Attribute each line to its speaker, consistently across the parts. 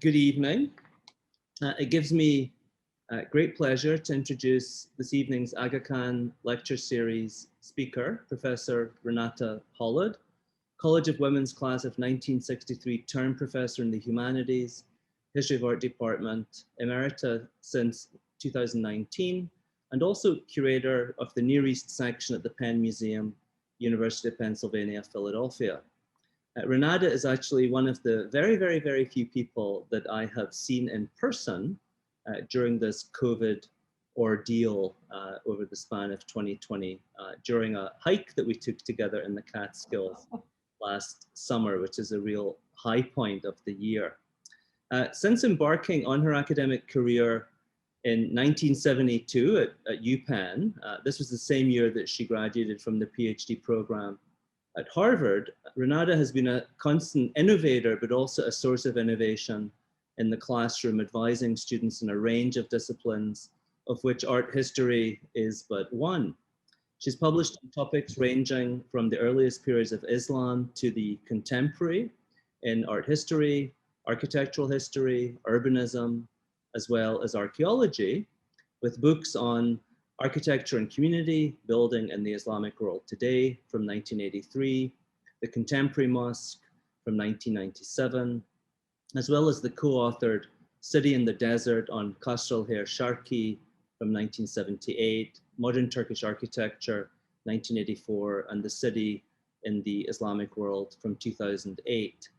Speaker 1: Good evening. It gives me great pleasure to introduce this evening's Aga Khan Lecture Series speaker, Professor Renata Holod, College of Women's Class of 1963 term professor in the Humanities, History of Art Department, Emerita since 2019, and also curator of the Near East section at the Penn Museum, University of Pennsylvania, Philadelphia. Renata is actually one of the very few people that I have seen in person during this COVID ordeal over the span of 2020, during a hike that we took together in the Catskills last summer, which is a real high point of the year. Since embarking on her academic career in 1972 at UPenn, this was the same year that she graduated from the PhD program at Harvard, Renata has been a constant innovator, but also a source of innovation in the classroom, advising students in a range of disciplines, of which art history is but one. She's published on topics ranging from the earliest periods of Islam to the contemporary in art history, architectural history, urbanism, as well as archaeology, with books on Architecture and Community, Building in the Islamic World Today from 1983, The Contemporary Mosque from 1997, as well as the co-authored City in the Desert on Kasr el-Hayr Sharqi from 1978, Modern Turkish Architecture, 1984, and The City in the Islamic World from 2008,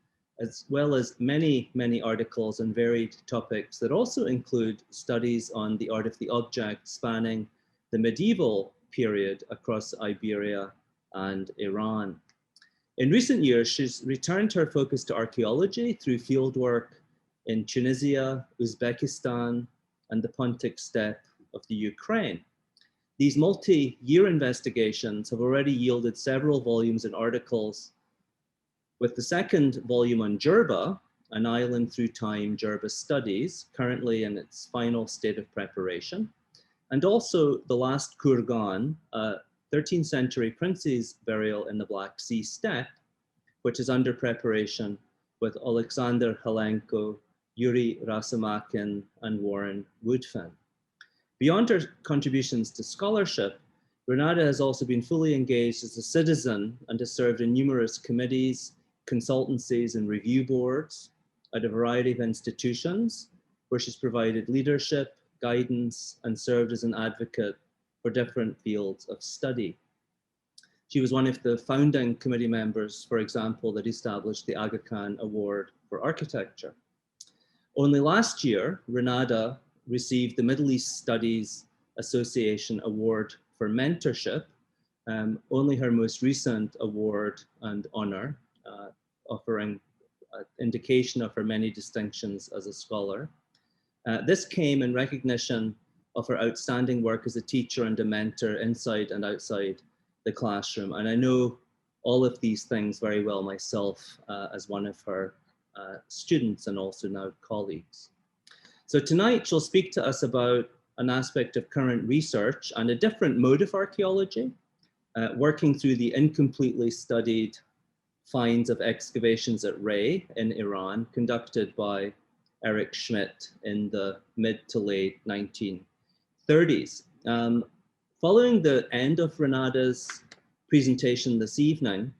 Speaker 1: as well as many articles on varied topics that also include studies on the art of the object spanning the medieval period across Iberia and Iran. In recent years, she's returned her focus to archaeology through fieldwork in Tunisia, Uzbekistan, and the Pontic steppe of the Ukraine. These multi-year investigations have already yielded several volumes and articles, with the second volume on Jerba, An Island Through Time, Jerba Studies, currently in its final state of preparation, and also The Last Kurgan, a 13th century prince's burial in the Black Sea steppe, which is under preparation with Alexander Helenko, Yuri Rasamakin, and Warren Woodfin. Beyond her contributions to scholarship, Renata has also been fully engaged as a citizen and has served in numerous committees, consultancies, and review boards at a variety of institutions where she's provided leadership, guidance, and served as an advocate for different fields of study. She was one of the founding committee members, for example, that established the Aga Khan Award for Architecture. Only last year, Renata received the Middle East Studies Association Award for Mentorship, only her most recent award and honor, offering an indication of her many distinctions as a scholar. This came in recognition of her outstanding work as a teacher and a mentor inside and outside the classroom. And I know all of these things very well myself as one of her students and also now colleagues. So tonight she'll speak to us about an aspect of current research and a different mode of archaeology, working through the incompletely studied finds of excavations at Rayy in Iran, conducted by Erich Schmidt in the mid to late 1930s. Following the end of Renata's presentation this evening,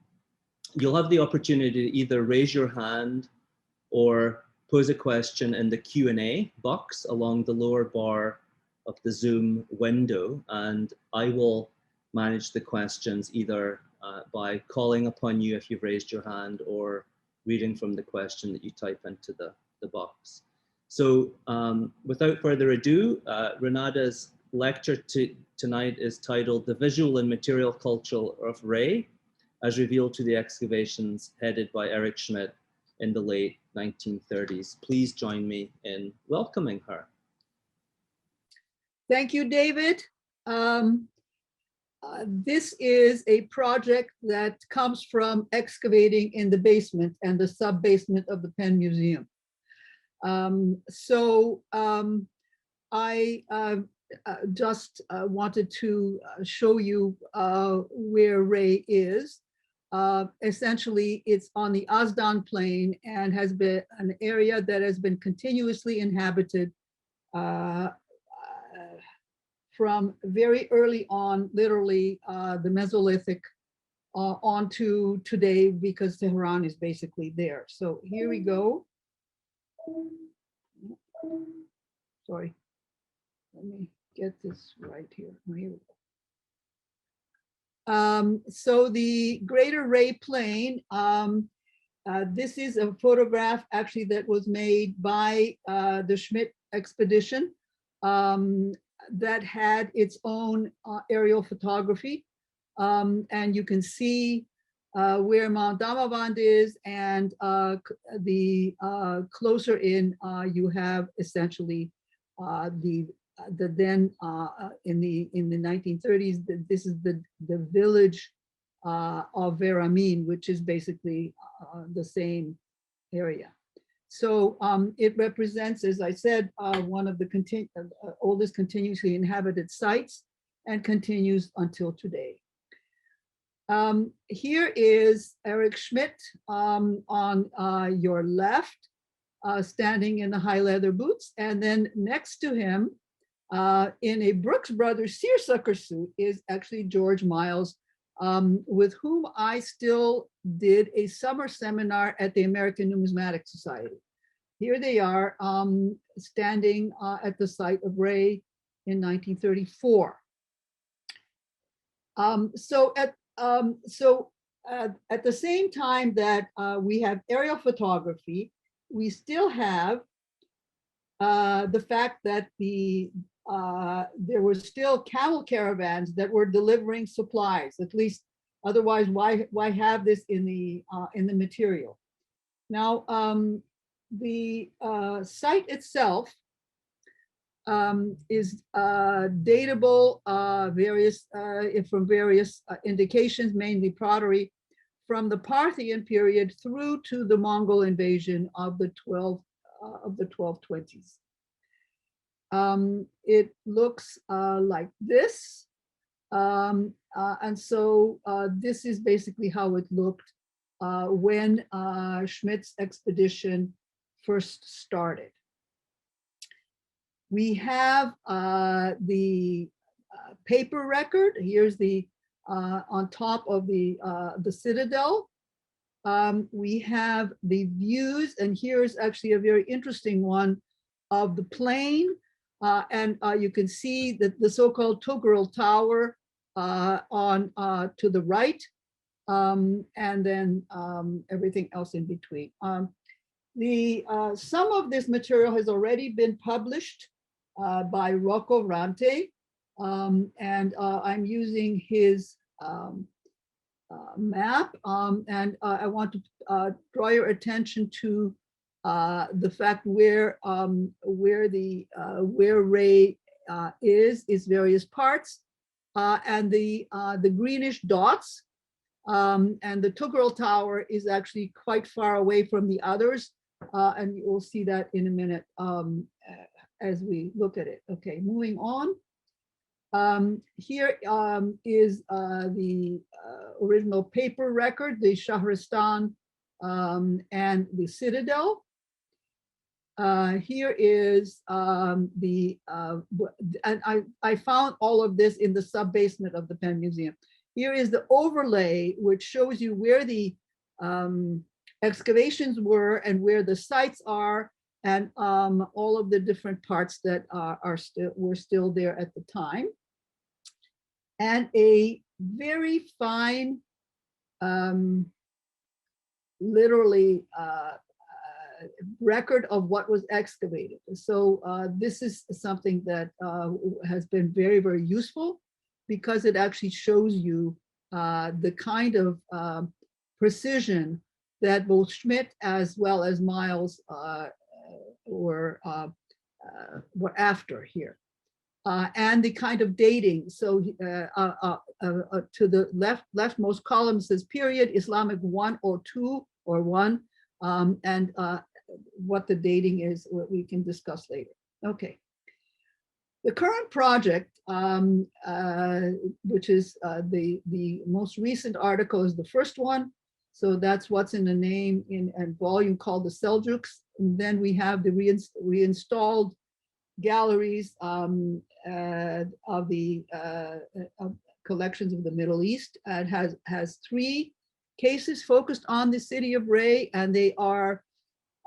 Speaker 1: you'll have the opportunity to either raise your hand or pose a question in the Q&A box along the lower bar of the Zoom window, and I will manage the questions either by calling upon you if you've raised your hand or reading from the question that you type into the box. So without further ado, Renata's lecture tonight is titled The Visual and Material Culture of Rayy, as revealed to the excavations headed by Erich Schmidt in the late 1930s. Please join me in welcoming her.
Speaker 2: Thank you, David. This is a project that comes from excavating in the basement and the sub-basement of the Penn Museum. I just wanted to show you where Rayy is. essentially it's on the Azdan Plain and has been an area that has been continuously inhabited from very early on, literally the Mesolithic on to today, because Tehran is basically there. So here we go. Sorry, let me get this right here. Here we go. So the Greater Rayy Plain, this is a photograph actually that was made by the Schmidt expedition that had its own aerial photography. And you can see where Mount Damavand is, and the closer in you have essentially the then in the 1930s, this is the village of Veramin, which is basically the same area. So it represents, as I said, one of the oldest continuously inhabited sites, and continues until today. Here is Erich Schmidt on your left, standing in the high leather boots, and then next to him, in a Brooks Brothers seersucker suit, is actually George Miles, with whom I still did a summer seminar at the American Numismatic Society. Here they are, standing at the site of Rayy in 1934. So at the same time that we have aerial photography, we still have the fact that there were still camel caravans that were delivering supplies. At least, otherwise, why have this in the material? Now, the site itself is datable from various indications, mainly pottery, from the Parthian period through to the Mongol invasion of the 1220s. It looks like this, and so this is basically how it looked when Schmidt's expedition first started. We have the paper record. Here's the on top of the citadel. We have the views, and here's actually a very interesting one of the plain. And you can see that the so-called Tuggeril Tower on to the right, and then everything else in between. Some of this material has already been published by Rocco Rante, and I'm using his map, and I want to draw your attention to the fact where Rayy is various parts, and the greenish dots, and the Tuggeril Tower is actually quite far away from the others, and you will see that in a minute as we look at it. Okay, moving on. Here is the original paper record, the Shahristan and the Citadel. Here is and I found all of this in the sub-basement of the Penn Museum. Here is the overlay, which shows you where the excavations were and where the sites are, and all of the different parts that were still there at the time. And a very fine, literally record of what was excavated. So this is something that has been very, very useful, because it actually shows you the kind of precision that both Schmidt as well as Miles were after here. And the kind of dating. So to the leftmost column says period, Islamic 1 or 2 or 1, and what the dating is, what we can discuss later. Okay. The current project, which is the most recent article, is the first one. So that's what's in the name in a volume called the Seljuks. And then we have the reinstalled galleries of the collections of the Middle East. It has 3 cases focused on the city of Rayy, and they are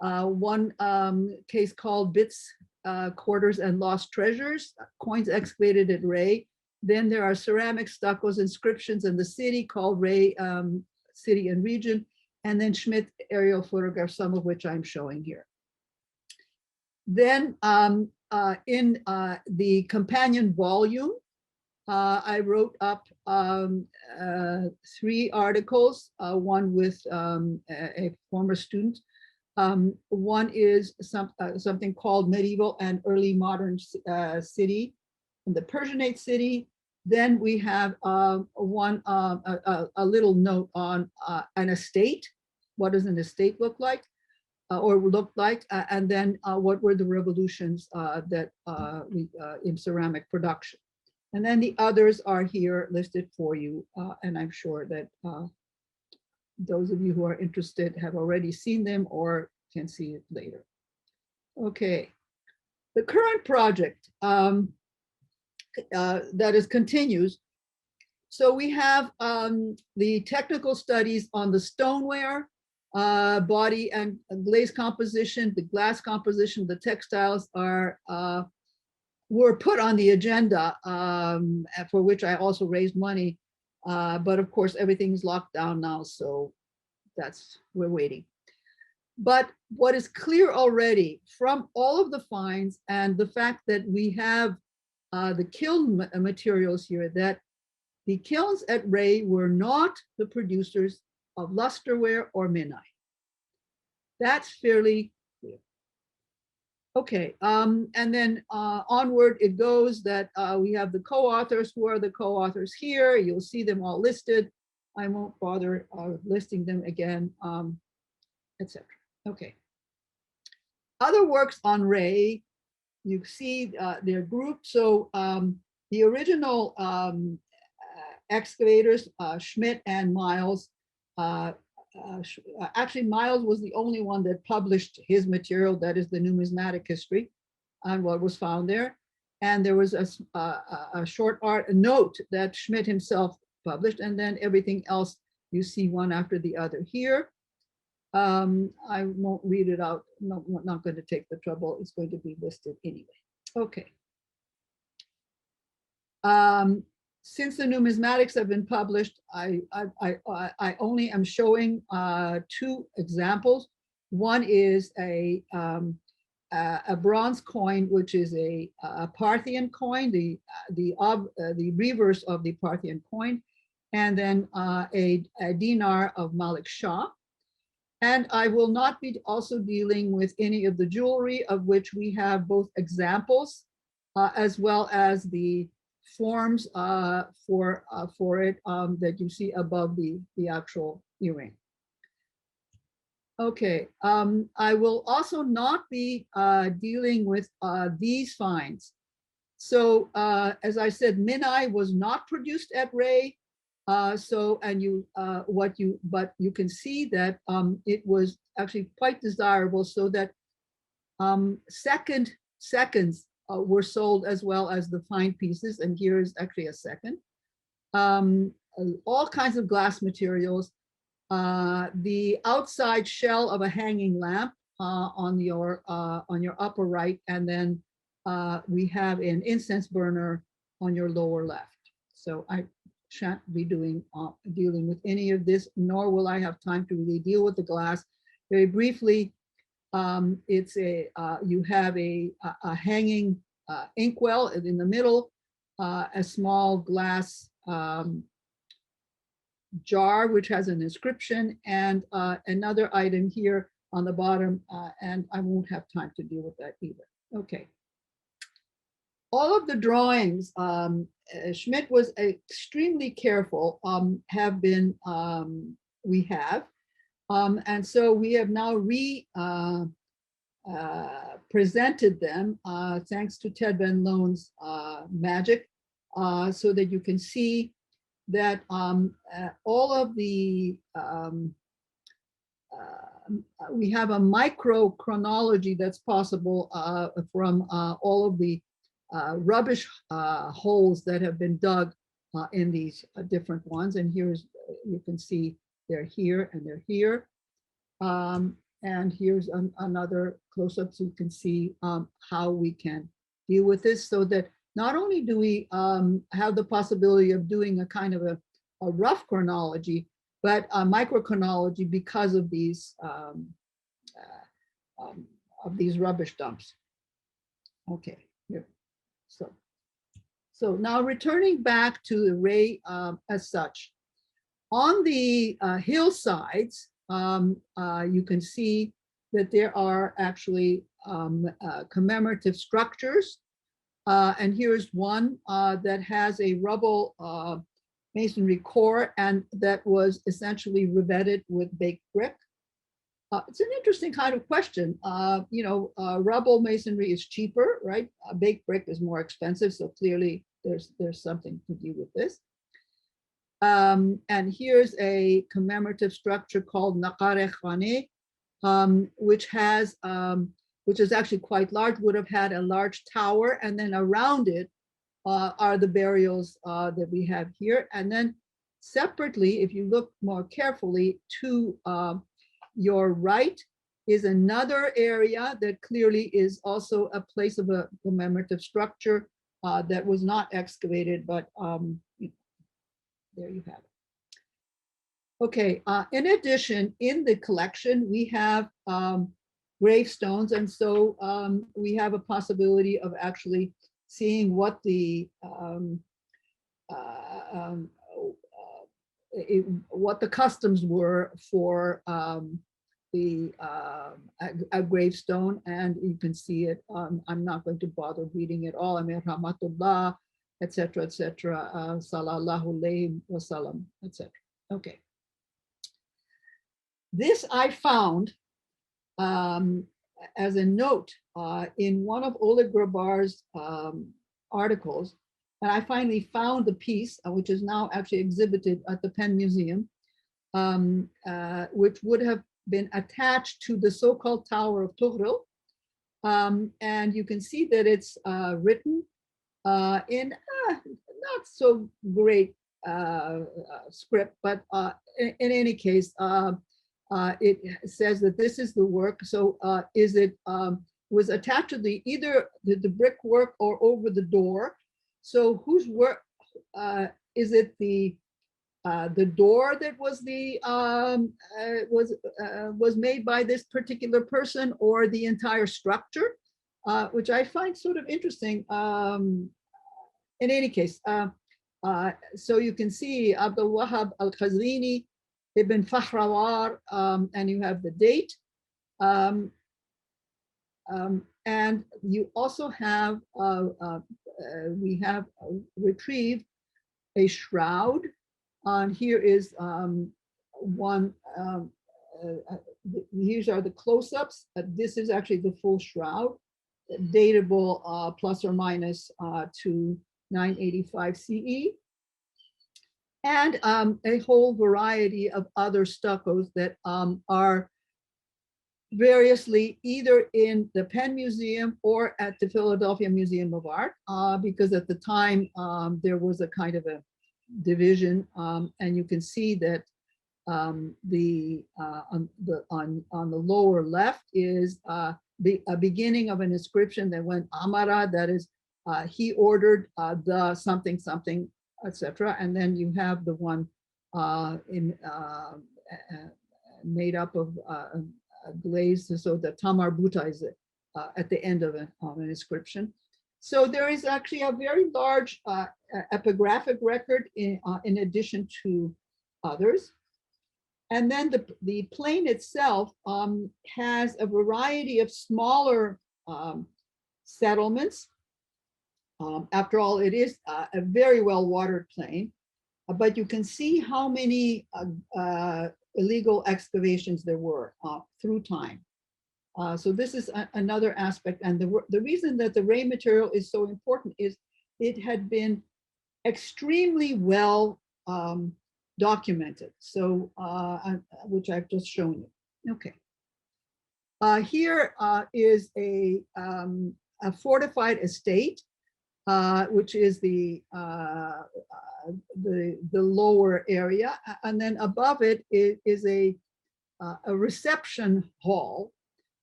Speaker 2: one case called Bits, Quarters, and Lost Treasures, coins excavated at Rayy. Then there are ceramic stuccos, inscriptions in the city called Rayy City and Region, and then Schmidt aerial photographs, some of which I'm showing here. Then in the companion volume, I wrote up 3 articles, one with a former student. One is something called Medieval and Early Modern City, in the Persianate city. Then we have a little note on an estate. What does an estate look like, or look like? And then what were the revolutions that in ceramic production? And then the others are here listed for you. And I'm sure that those of you who are interested have already seen them or can see it later. Okay, the current project that is continues. So we have the technical studies on the stoneware, body and glaze composition, the glass composition, the textiles were put on the agenda, for which I also raised money. But of course, everything's locked down now, so we're waiting. But what is clear already from all of the finds and the fact that we have the kiln materials here, that the kilns at Rayy were not the producers of lusterware or minai. That's fairly clear. Okay, and then onward it goes that we have the co-authors. Who are the co-authors here? You'll see them all listed. I won't bother listing them again, etc. Okay. Other works on Rayy, you see they're grouped. So the original excavators, Schmidt and Miles, actually Miles was the only one that published his material, that is the numismatic history on what was found there. And there was a short note that Schmidt himself published, and then everything else you see one after the other here. I won't read it out. No, I'm not going to take the trouble. It's going to be listed anyway. Okay. Since the numismatics have been published, I only am showing 2 examples. One is a bronze coin, which is a Parthian coin, the reverse of the Parthian coin, and then a dinar of Malik Shah. And I will not be also dealing with any of the jewelry, of which we have both examples as well as the forms for it that you see above the actual earring. Okay, I will also not be dealing with these finds. So as I said, minai was not produced at Rayy. But you can see that it was actually quite desirable, so that seconds were sold as well as the fine pieces. And here is actually a second. All kinds of glass materials. The outside shell of a hanging lamp on your upper right, and then we have an incense burner on your lower left. So I shan't be dealing with any of this, nor will I have time to really deal with the glass. Very briefly, you have a hanging inkwell in the middle, a small glass jar which has an inscription, and another item here on the bottom, and I won't have time to deal with that either. Okay. All of the drawings, Schmidt was extremely careful, we have. And so we have now presented them thanks to Ted Van Loan's magic, so that you can see that all of the we have a micro chronology that's possible from all of the rubbish holes that have been dug in these different ones. And here's, you can see they're here and they're here. And here's another close-up so you can see how we can deal with this, so that not only do we have the possibility of doing a kind of a rough chronology, but a microchronology because of these rubbish dumps. Okay, here. So now returning back to the Rayy as such, on the hillsides, you can see that there are actually commemorative structures. And here's one that has a rubble masonry core, and that was essentially revetted with baked brick. It's an interesting kind of question. Rubble masonry is cheaper, right? Baked brick is more expensive, so clearly there's something to do with this. And here's a commemorative structure called Naqare Khane, which is actually quite large, would have had a large tower, and then around it are the burials that we have here. And then separately, if you look more carefully to your right, is another area that clearly is also a place of a commemorative structure that was not excavated, but there you have it. Okay, in addition, in the collection, we have gravestones, and so we have a possibility of actually seeing what the customs were for a gravestone, and you can see it. I'm not going to bother reading it all. I mean, Rahmatullah, etc., etc., Sallallahu alayhi wa sallam, etc. Okay. This I found as a note in one of Oleg Grabar's articles, and I finally found the piece, which is now actually exhibited at the Penn Museum, which would have been attached to the so-called Tower of Tughril. And you can see that it's written in not so great script, but in any case, it says that this is the work. So is it was attached to either the brickwork or over the door? So whose work is it? The door that was was made by this particular person, or the entire structure, which I find sort of interesting. In any case, so you can see Abdul Wahab al-Khazrini, Ibn Fahrawar, and you have the date. And you also have, we have retrieved a shroud. Here is one, these are the close-ups. This is actually the full shroud, datable plus or minus to 985 CE. And a whole variety of other stuccos that are variously either in the Penn Museum or at the Philadelphia Museum of Art, because at the time there was a kind of a division, and you can see that on the lower left is a beginning of an inscription that went Amara, that is, he ordered the something something, etc. And then you have the one made up of glazed, so the Tamar Buta is at the end of an inscription. So there is actually a very large epigraphic record in addition to others. And then the plain itself has a variety of smaller settlements. After all, it is a very well-watered plain, but you can see how many illegal excavations there were through time. So this is another aspect. And the reason that the Rayy material is so important is it had been extremely well documented. So, which I've just shown you. Okay. Here is a fortified estate, which is the lower area, and then above it is a reception hall,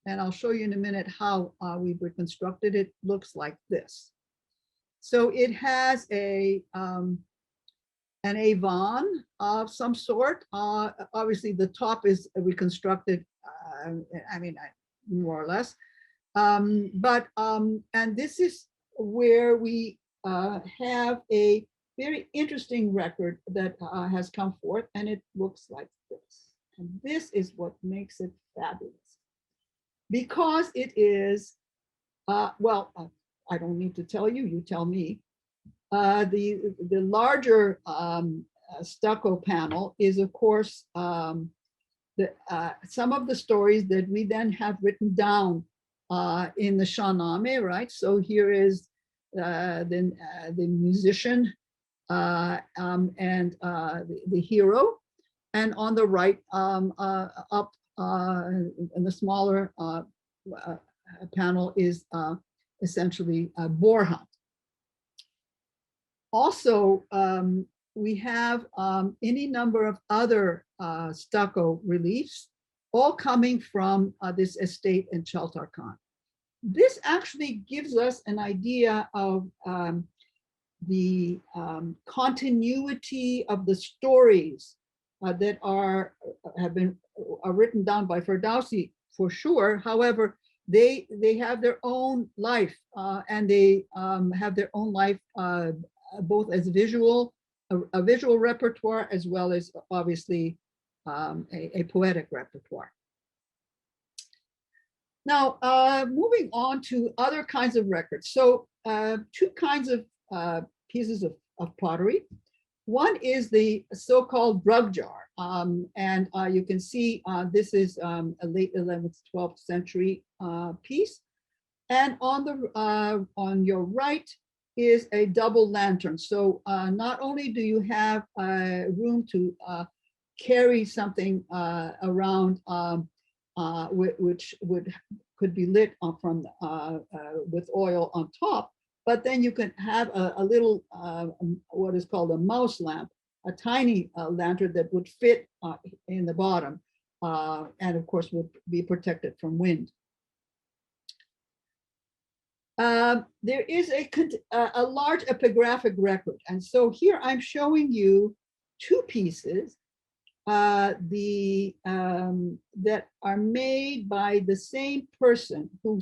Speaker 2: and I'll show you in a minute how we've reconstructed it. Looks like this. So it has an avon of some sort. Obviously, the top is reconstructed. I mean, more or less. And this is where we have a very interesting record that has come forth, and it looks like this. And this is what makes it fabulous, because it is, well, I don't need to tell you, you tell me. The larger stucco panel is, of course, some of the stories that we then have written down in the Shahnameh, right? So here is the musician and the hero, and on the right up in the smaller panel is essentially boar hunt. Also, we have any number of other stucco reliefs, all coming from this estate in Cheltarkhan. This actually gives us an idea of the continuity of the stories that have been written down by Ferdowsi, for sure. However, they have their own life, and they have their own life both as a visual repertoire, as well as obviously a poetic repertoire. Now, moving on to other kinds of records. So two kinds of pieces of pottery. One is the so-called drug jar. And you can see this is a late 11th, 12th century piece. And on your right is a double lantern. So not only do you have room to carry something around which could be lit from with oil on top, but then you can have a little what is called a mouse lamp, a tiny lantern that would fit in the bottom, and of course would be protected from wind. There is a large epigraphic record, and so here I'm showing you two pieces that are made by the same person who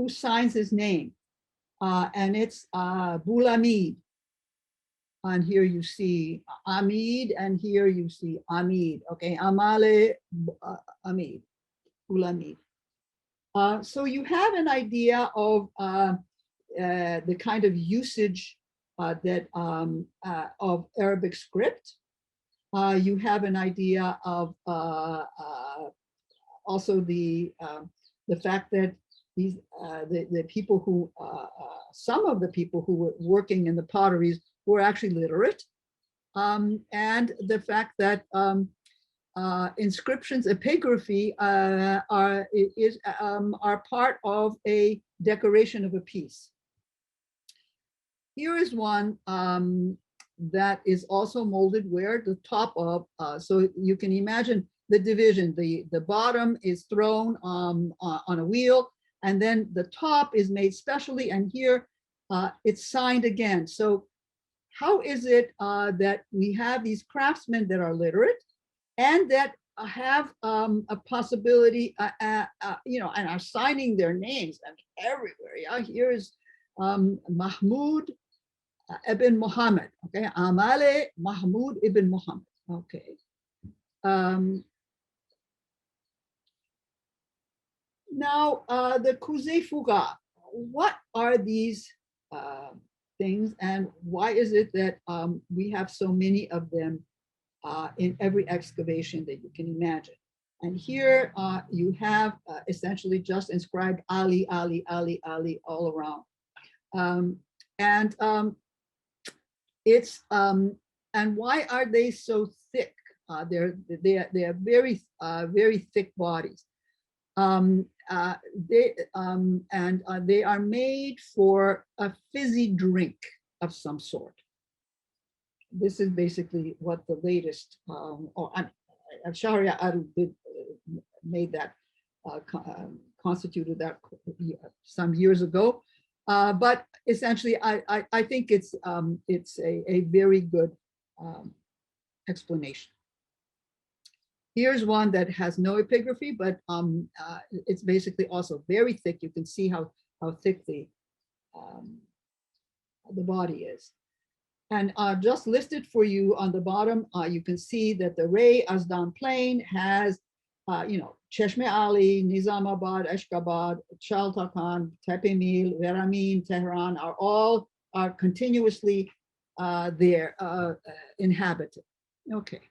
Speaker 2: signs his name, and it's Bulamid. And here you see Amid, and here you see Amid. Okay, Amale Amid, Bulamid. So you have an idea of the kind of usage that of Arabic script. You have an idea of also the fact that these the people who some of the people who were working in the potteries were actually literate, and the fact that inscriptions, epigraphy are part of a decoration of a piece. Here is one that is also molded where the top of, so you can imagine the division. The bottom is thrown on a wheel, and then the top is made specially, and here it's signed again. So how is it that we have these craftsmen that are literate and that have a possibility, you know, and are signing their names and everywhere? Yeah, here is Mahmud ibn Muhammad. Okay, Amale Mahmud ibn Muhammad. Okay. Now, the Kuzey Fuga, what are these things, and why is it that we have so many of them in every excavation that you can imagine? And here you have essentially just inscribed Ali, Ali, Ali, Ali all around. And why are they so thick? They are very very thick bodies. They are made for a fizzy drink of some sort. This is basically what the latest, Sharia made that, constituted that some years ago. But essentially, I think it's a very good explanation. Here's one that has no epigraphy, but it's basically also very thick. You can see how thick the body is. And just listed for you on the bottom, you can see that the Rayy Azdan Plain has, Cheshme Ali, Nizamabad, Ashgabat, Chaltakan, Tepemil, Veramin, Tehran are continuously there, inhabited. Okay.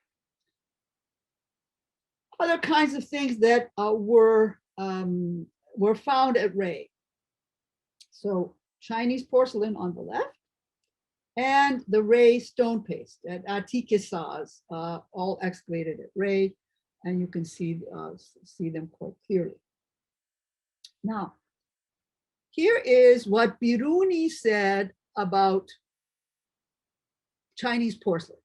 Speaker 2: Other kinds of things that were found at Rayy. So Chinese porcelain on the left, and the Rayy stone paste at Atikisaz, all excavated at Rayy, and you can see them quite clearly. Now, here is what Biruni said about Chinese porcelain.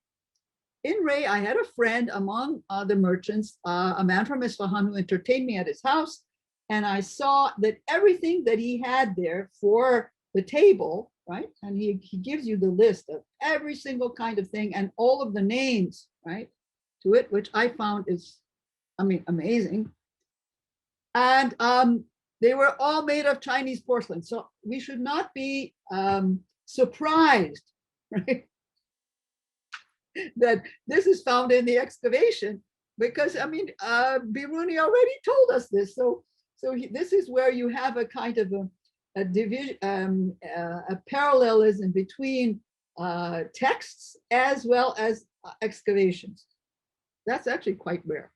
Speaker 2: In Rayy, I had a friend among the merchants, a man from Isfahan, who entertained me at his house, and I saw that everything that he had there for the table, right? And he gives you the list of every single kind of thing and all of the names, right, to it, which I found is, amazing. And they were all made of Chinese porcelain. So we should not be surprised, right, that this is found in the excavation, because Biruni already told us this. So this is where you have a kind of a division, a parallelism between texts as well as excavations. That's actually quite rare.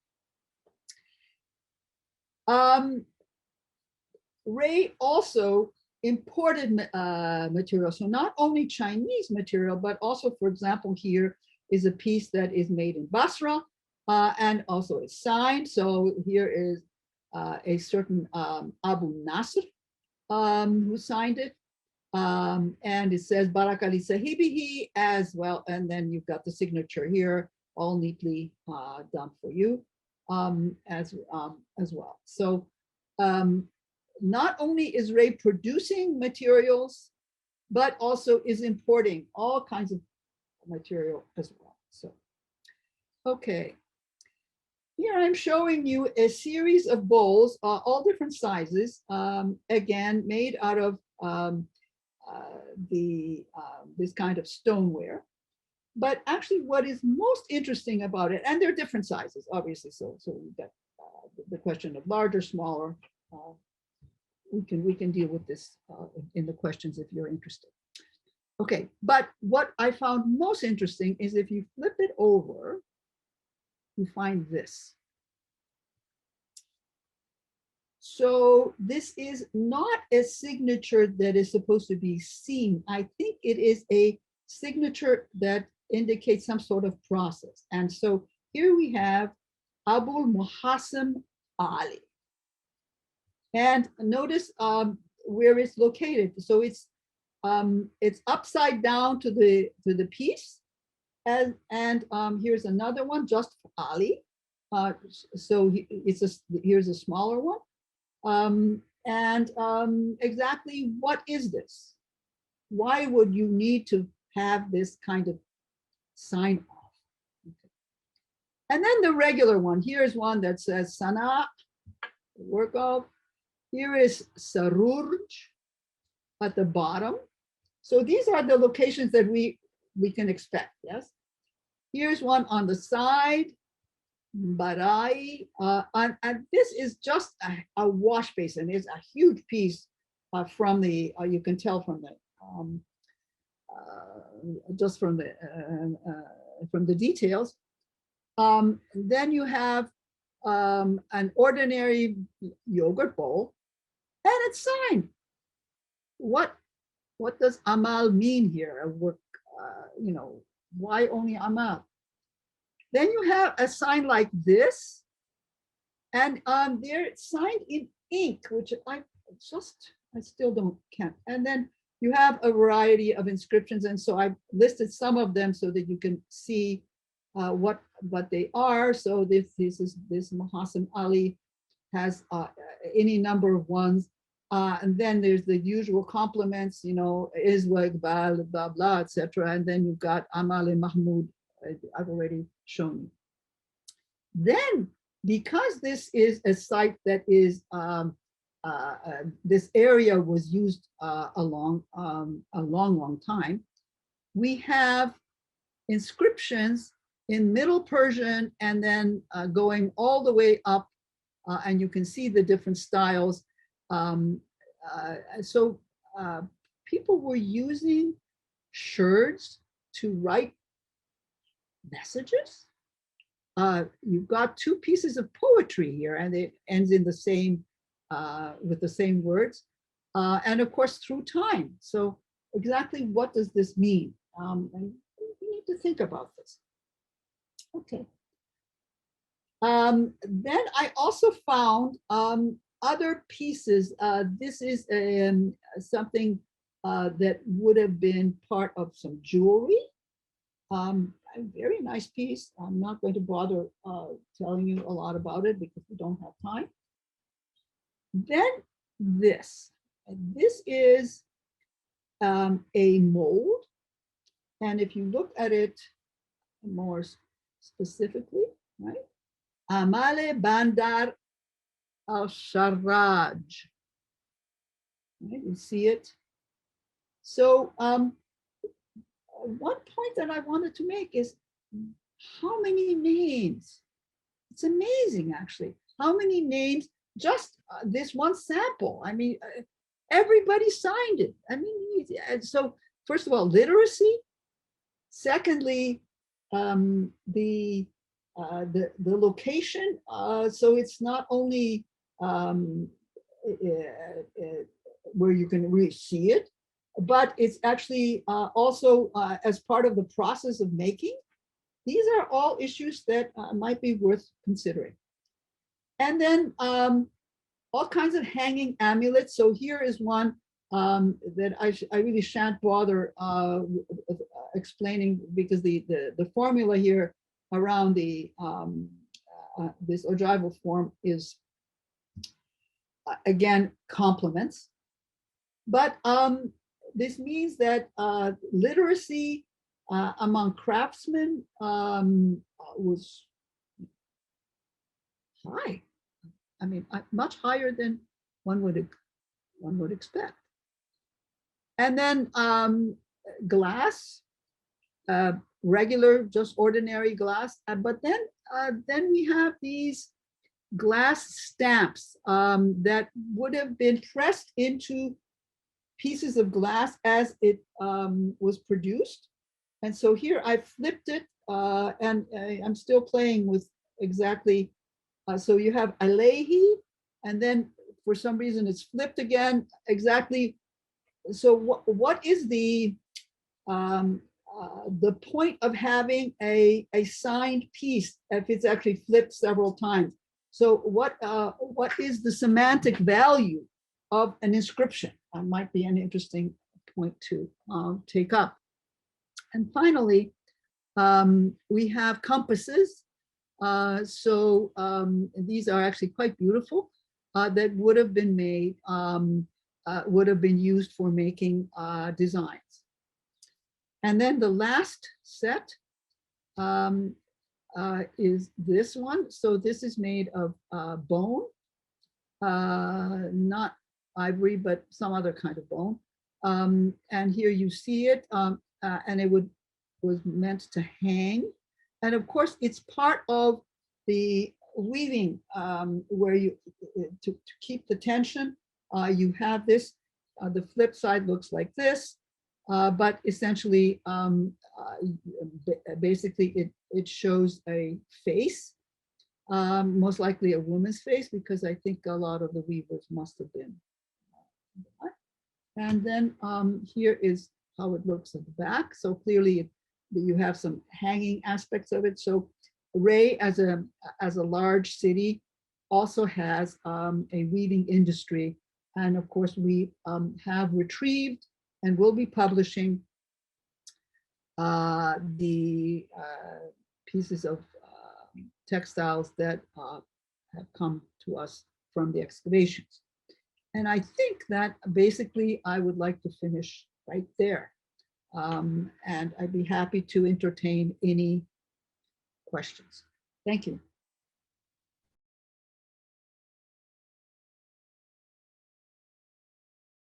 Speaker 2: Rayy also imported material, so not only Chinese material, but also, for example, here is a piece that is made in Basra and also is signed. So here is a certain Abu Nasr who signed it. And it says Barakali Sahibihi as well. And then you've got the signature here, all neatly done for you as well. So not only is Rayy producing materials, but also is importing all kinds of material as well. So, okay. Here I'm showing you a series of bowls, all different sizes, again, made out of this kind of stoneware. But actually what is most interesting about it, and they're different sizes, obviously, so we've got the question of larger, smaller. We can deal with this in the questions if you're interested. Okay, but what I found most interesting is if you flip it over, you find this. So this is not a signature that is supposed to be seen. I think it is a signature that indicates some sort of process. And so here we have Abul Muhassim Ali. And notice where it's located. So it's upside down to the piece. And here's another one just for Ali. So here's a smaller one. Exactly what is this? Why would you need to have this kind of sign off? Okay. And then the regular one, here's one that says Sana, work of. Here is Saruj at the bottom. So these are the locations that we can expect, yes? Here's one on the side, Barai, and this is just a wash basin. It's a huge piece from the, you can tell from the, just from the details. Then you have an ordinary yogurt bowl, and it's signed. What does amal mean here? Why only amal? Then you have a sign like this, and they're signed in ink, which I still can't. And then you have a variety of inscriptions, and so I've listed some of them so that you can see what they are. So this Muhassim Ali has any number of ones. And then there's the usual compliments, Iswa Iqbal, blah, blah, etc. And then you've got Amal Mahmoud, I've already shown you. Then, because this is a site that is, this area was used a long time, we have inscriptions in Middle Persian and then going all the way up, and you can see the different styles. So people were using sherds to write messages. You've got two pieces of poetry here, and it ends in the same, with the same words, and of course through time. So exactly what does this mean? And we need to think about this. Okay. Then I also found other pieces. This is something that would have been part of some jewelry. A very nice piece. I'm not going to bother telling you a lot about it because we don't have time. Then this is a mold. And if you look at it more specifically, right? Amale Bandar al-Sharraj. Right, you see it? So one point that I wanted to make is how many names? It's amazing, actually. How many names? Just this one sample. I mean, everybody signed it. I mean, so first of all, literacy. Secondly, the location. So it's not only where you can really see it, but it's actually also as part of the process of making. These are all issues that might be worth considering. And then all kinds of hanging amulets. So here is one that I really shan't bother explaining, because the formula here around the this ogival form is again complements, but this means that literacy among craftsmen was high. I mean, much higher than one would expect. And then glass, regular, just ordinary glass. But then we have these glass stamps that would have been pressed into pieces of glass as it was produced. And so here I flipped it, and I'm still playing with exactly. So you have Alehi, and then for some reason it's flipped again. Exactly. So what is the point of having a signed piece if it's actually flipped several times? So what is the semantic value of an inscription? That might be an interesting point to take up. And finally, we have compasses. So these are actually quite beautiful, that would have been made, would have been used for making designs. And then the last set is this one. So this is made of bone, not ivory, but some other kind of bone. And here you see it, and it was meant to hang. And of course, it's part of the weaving, where you, to keep the tension, you have this, the flip side looks like this, but essentially, basically it shows a face. most likely a woman's face, because I think a lot of the weavers must have been. And then here is how it looks at the back. So clearly you have some hanging aspects of it. So Rayy, as a large city, also has a weaving industry. And of course, we have retrieved and will be publishing the pieces of textiles that have come to us from the excavations. And I think that basically I would like to finish right there. And I'd be happy to entertain any questions. Thank you.